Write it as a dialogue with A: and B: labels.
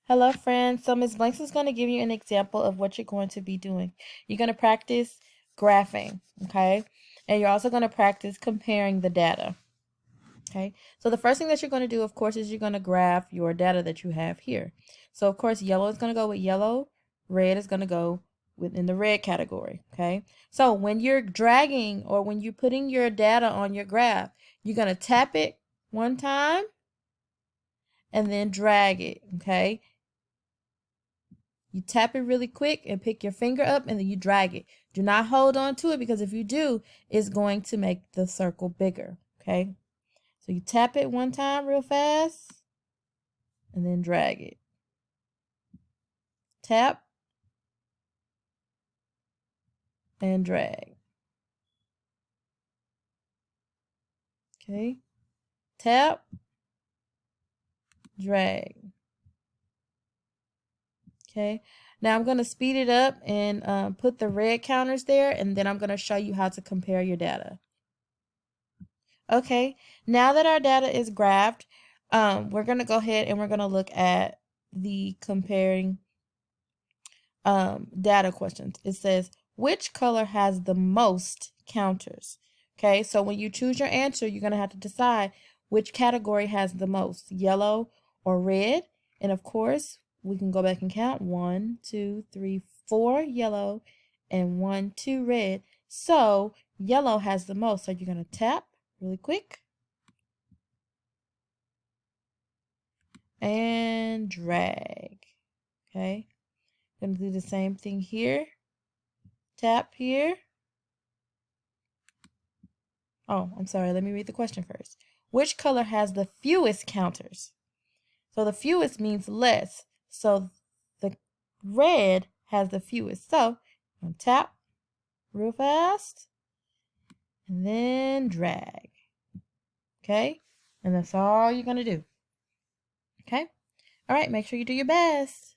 A: Hello, friends. So Ms. Blanks is going to give you an example of what you're going to be doing. You're going to practice graphing, okay? And you're also going to practice comparing the data, okay? So the first thing that you're going to do, of course, is you're going to graph your data that you have here. So, of course, yellow is going to go with yellow. Red is going to go within the red category, okay? So when you're dragging or when you're putting your data on your graph, you're going to tap it one time and then drag it, okay? You tap it really quick and pick your finger up and then you drag it. Do not hold on to it because if you do, it's going to make the circle bigger, okay? So you tap it one time real fast and then drag it. Tap and drag. Okay? Tap, drag. Okay? Now I'm going to speed it up and put the red counters there, and then I'm going to show you how to compare your data. Okay, now that our data is graphed, we're going to go ahead and we're going to look at the comparing data questions. It says, which color has the most counters? Okay, so when you choose your answer, you're going to have to decide which category has the most, yellow or red. And of course, we can go back and count 1, 2, 3, 4 yellow and 1, 2 red. So yellow has the most. So you're going to tap really quick and drag. Okay, going to do the same thing here. Tap here. Oh, I'm sorry. Let me read the question first. Which color has the fewest counters? So the fewest means less. So the red has the fewest. So I'm going to tap real fast and then drag. Okay? And that's all you're going to do. Okay? All right. Make sure you do your best.